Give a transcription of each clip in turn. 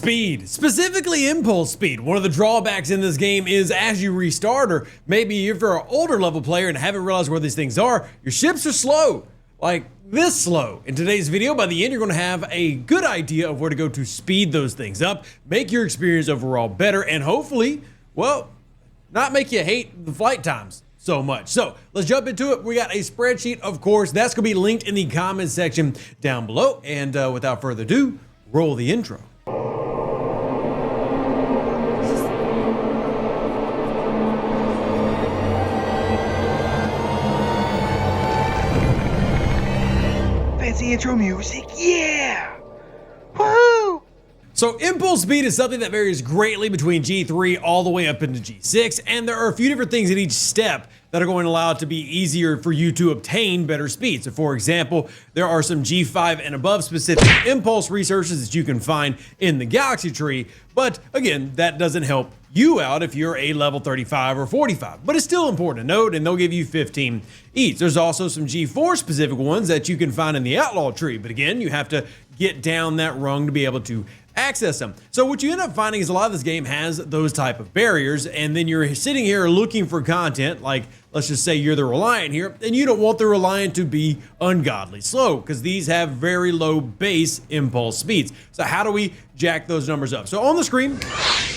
Speed, specifically impulse speed. One of the drawbacks in this game is as you restart, or maybe if you're an older level player and haven't realized where these things are, your ships are slow, like this slow. In today's video, by the end, you're gonna have a good idea of where to go to speed those things up, make your experience overall better, and hopefully, well, not make you hate the flight times so much. So let's jump into it. We got a spreadsheet, of course, that's gonna be linked in the comments section down below. And without further ado, roll the intro. Fancy intro music, yeah! Woohoo! So impulse speed is something that varies greatly between G3 all the way up into G6, and there are a few different things at each step that are going to allow it to be easier for you to obtain better speed. So for example, there are some G5 and above specific impulse resources that you can find in the galaxy tree, but again, that doesn't help you out if you're a level 35 or 45, but it's still important to note, and they'll give you 15 each. There's also some G4 specific ones that you can find in the outlaw tree, but again, you have to get down that rung to be able to access them. So what you end up finding is a lot of this game has those type of barriers, and then you're sitting here looking for content, like let's just say you're the Reliant here, and you don't want the Reliant to be ungodly slow, because these have very low base impulse speeds. So how do we jack those numbers up? So on the screen,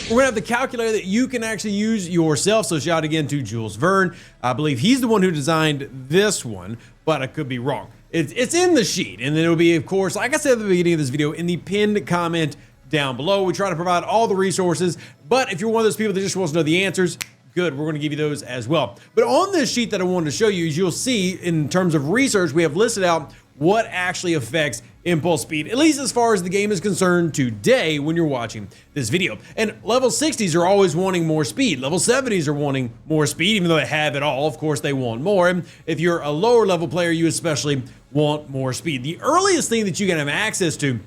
we're gonna have the calculator that you can actually use yourself. So shout again to Jules Verne. I believe he's the one who designed this one, but I could be wrong. It's in the sheet, and then it'll be, of course, like I said at the beginning of this video, in the pinned comment down below. We try to provide all the resources, but if you're one of those people that just wants to know the answers, good, we're going to give you those as well. But on this sheet that I wanted to show you, as you'll see in terms of research, we have listed out what actually affects impulse speed, at least as far as the game is concerned today when you're watching this video. And level 60s are always wanting more speed. Level 70s are wanting more speed, even though they have it all. Of course, they want more. And if you're a lower level player, you especially want more speed. The earliest thing that you can have access to,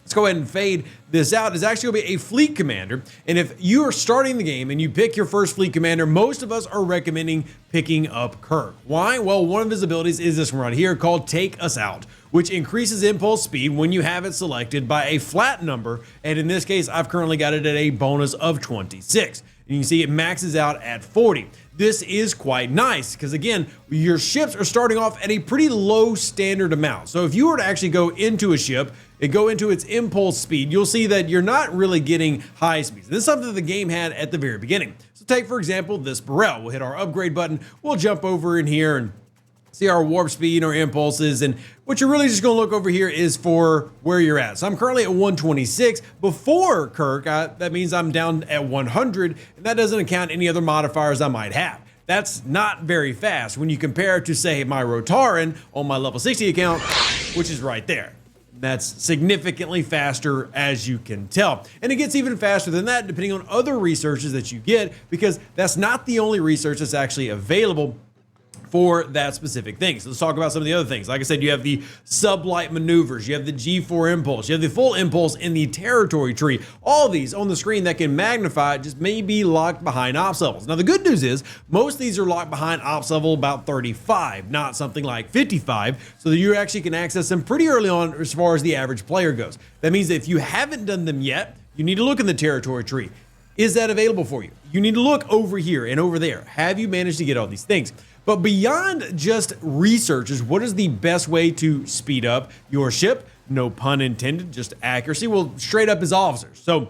let's go ahead and fade this out, is actually going to be a fleet commander. And if you are starting the game and you pick your first fleet commander, most of us are recommending picking up Kirk. Why? Well, one of his abilities is this one right here called Take Us Out, which increases impulse speed when you have it selected by a flat number. And in this case, I've currently got it at a bonus of 26. And you can see it maxes out at 40. This is quite nice because, again, your ships are starting off at a pretty low standard amount. So if you were to actually go into a ship and go into its impulse speed, you'll see that you're not really getting high speeds. This is something that the game had at the very beginning. So take, for example, this Burrell. We'll hit our upgrade button. We'll jump over in here and see our warp speed, our impulses, and what you're really just gonna look over here is for where you're at. So I'm currently at 126. Before Kirk, that means I'm down at 100, and that doesn't account any other modifiers I might have. That's not very fast when you compare it to, say, my Rotaran on my level 60 account, which is right there. That's significantly faster, as you can tell. And it gets even faster than that depending on other researches that you get, because that's not the only research that's actually available for that specific thing. So let's talk about some of the other things. Like I said, you have the sublight maneuvers, you have the G4 impulse, you have the full impulse in the territory tree. All these on the screen that can magnify just may be locked behind ops levels. Now the good news is most of these are locked behind ops level about 35, not something like 55, so that you actually can access them pretty early on as far as the average player goes. That means that if you haven't done them yet, you need to look in the territory tree. Is that available for you? You need to look over here and over there. Have you managed to get all these things? But beyond just researches, what is the best way to speed up your ship? No pun intended, just accuracy. Well, straight up is officers. So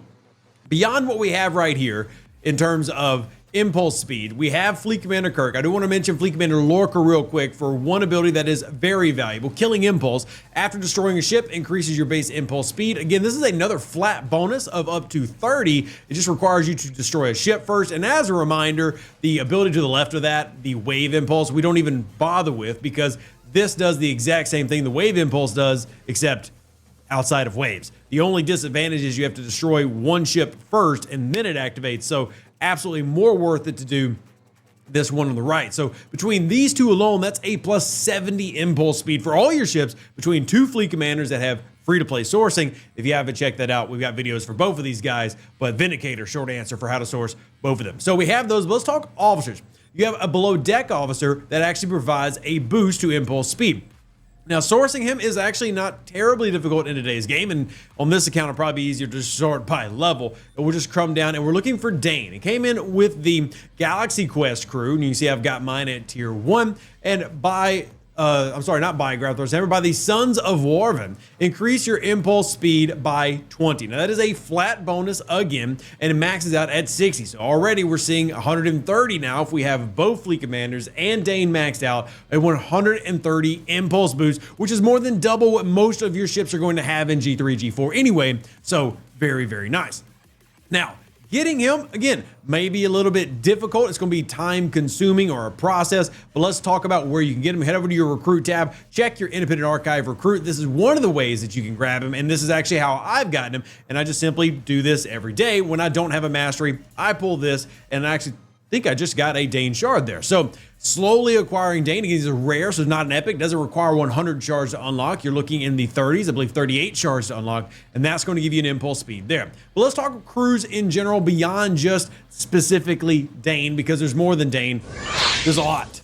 beyond what we have right here in terms of impulse speed, we have Fleet Commander Kirk. I do want to mention Fleet Commander Lorca real quick for one ability that is very valuable. Killing Impulse. After destroying a ship, increases your base impulse speed. Again, this is another flat bonus of up to 30. It just requires you to destroy a ship first. And as a reminder, the ability to the left of that, the Wave Impulse, we don't even bother with because this does the exact same thing the Wave Impulse does, except outside of waves. The only disadvantage is you have to destroy one ship first and then it activates. So absolutely more worth it to do this one on the right. So between these two alone, that's a plus 70 impulse speed for all your ships between two fleet commanders that have free-to-play sourcing. If you haven't checked that out, we've got videos for both of these guys, but Vindicator, short answer for how to source both of them. So we have those, but let's talk officers. You have a below deck officer that actually provides a boost to impulse speed. Now, sourcing him is actually not terribly difficult in today's game, and on this account, it'll probably be easier to sort by level. And we'll just come down, and we're looking for Dane. It came in with the Galaxy Quest crew, and you can see I've got mine at tier 1, and by I'm sorry, not by Grab Thrower, by the Sons of Warven, increase your impulse speed by 20. Now that is a flat bonus again, and it maxes out at 60. So already we're seeing 130 now if we have both fleet commanders and Dane maxed out, a 130 impulse boost, which is more than double what most of your ships are going to have in G3, G4 anyway. So very, very nice. Now, getting him, again, may be a little bit difficult. It's going to be time consuming or a process, but let's talk about where you can get him. Head over to your recruit tab, check your independent archive recruit. This is one of the ways that you can grab him, and this is actually how I've gotten him, and I just simply do this every day. When I don't have a mastery, I pull this, and I actually think I just got a Dane shard there. So slowly acquiring Dane, again, he's a rare, so it's not an epic, doesn't require 100 shards to unlock. You're looking in the 30s, I believe 38 shards to unlock, and that's going to give you an impulse speed there. But let's talk crews in general beyond just specifically Dane, because there's more than Dane. There's a lot.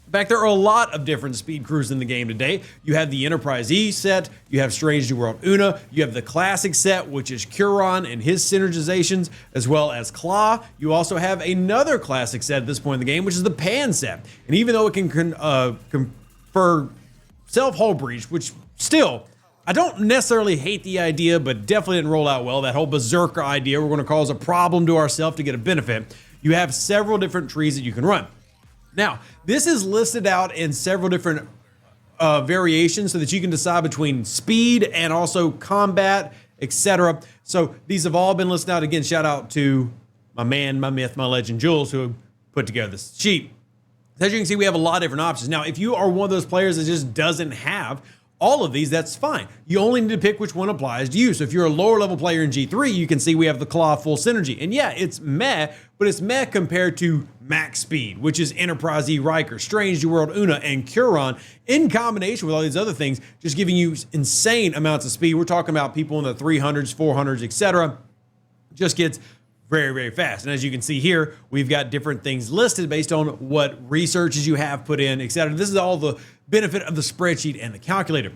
In fact, there are a lot of different speed crews in the game today. You have the Enterprise E set, you have Strange New World Una, you have the classic set, which is Curon and his synergizations, as well as Claw. You also have another classic set at this point in the game, which is the Pan set. And even though it can confer self-hull breach, which still, I don't necessarily hate the idea, but definitely didn't roll out well. That whole Berserker idea, we're going to cause a problem to ourselves to get a benefit. You have several different trees that you can run. Now, this is listed out in several different variations so that you can decide between speed and also combat, etc. So these have all been listed out. Again, shout out to my man, my myth, my legend, Jules, who put together this sheet. As you can see, we have a lot of different options. Now, if you are one of those players that just doesn't have all of these, that's fine. You only need to pick which one applies to you. So if you're a lower level player in G3, you can see we have the Claw full synergy. And yeah, it's meh, but it's meh compared to max speed, which is Enterprise E Riker, Strange New World Una, and Curon, in combination with all these other things, just giving you insane amounts of speed. We're talking about people in the 300s, 400s, etc. Just gets very, very fast. And as you can see here, we've got different things listed based on what researches you have put in, etc. This is all the benefit of the spreadsheet and the calculator.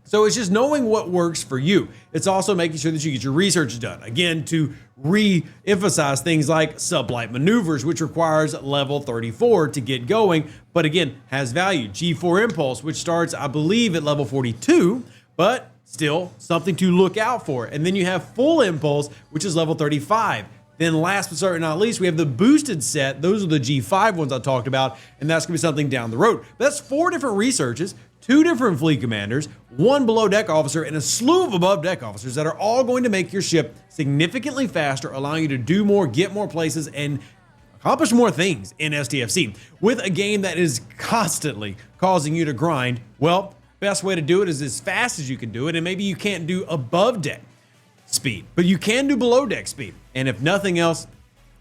So it's just knowing what works for you. It's also making sure that you get your research done. Again, to re-emphasize things like sublight maneuvers, which requires level 34 to get going, but again, has value. G4 impulse, which starts, I believe, at level 42, but still something to look out for. And then you have full impulse, which is level 35. Then last but certainly not least, we have the boosted set. Those are the G5 ones I talked about, and that's gonna be something down the road. But that's 4 different researches, 2 different fleet commanders, 1 below deck officer, and a slew of above deck officers that are all going to make your ship significantly faster, allowing you to do more, get more places, and accomplish more things in STFC. With a game that is constantly causing you to grind, well, best way to do it is as fast as you can do it, and maybe you can't do above deck speed, but you can do below deck speed. And if nothing else,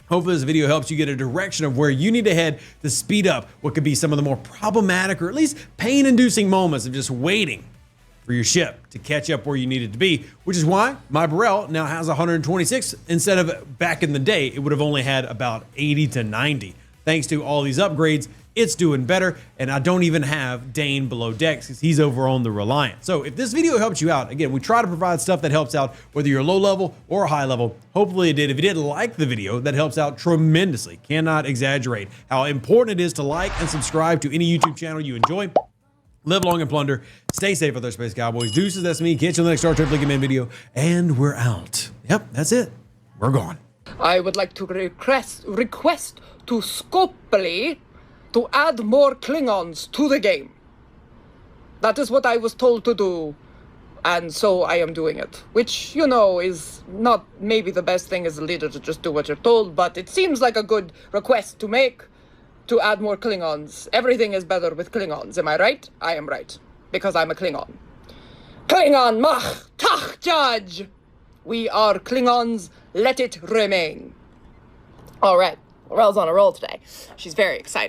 hopefully this video helps you get a direction of where you need to head to speed up what could be some of the more problematic or at least pain-inducing moments of just waiting for your ship to catch up where you need it to be, which is why my Burrell now has 126 instead of back in the day, it would have only had about 80 to 90. Thanks to all these upgrades, it's doing better, and I don't even have Dane below decks because he's over on the Reliant. So if this video helps you out, again, we try to provide stuff that helps out whether you're low level or high level. Hopefully it did. If you did like the video, that helps out tremendously. Cannot exaggerate how important it is to like and subscribe to any YouTube channel you enjoy. Live long and plunder. Stay safe out there, Space Cowboys. Deuces, that's me. Catch you on the next Star Trek League Man video, and we're out. Yep, that's it. We're gone. I would like to request to Scopely to add more Klingons to the game. That is what I was told to do, and so I am doing it. Which, you know, is not maybe the best thing as a leader to just do what you're told, but it seems like a good request to make to add more Klingons. Everything is better with Klingons, am I right? I am right, because I'm a Klingon. Klingon mach tach judge! We are Klingons, let it remain. All right, Morel's on a roll today. She's very excited.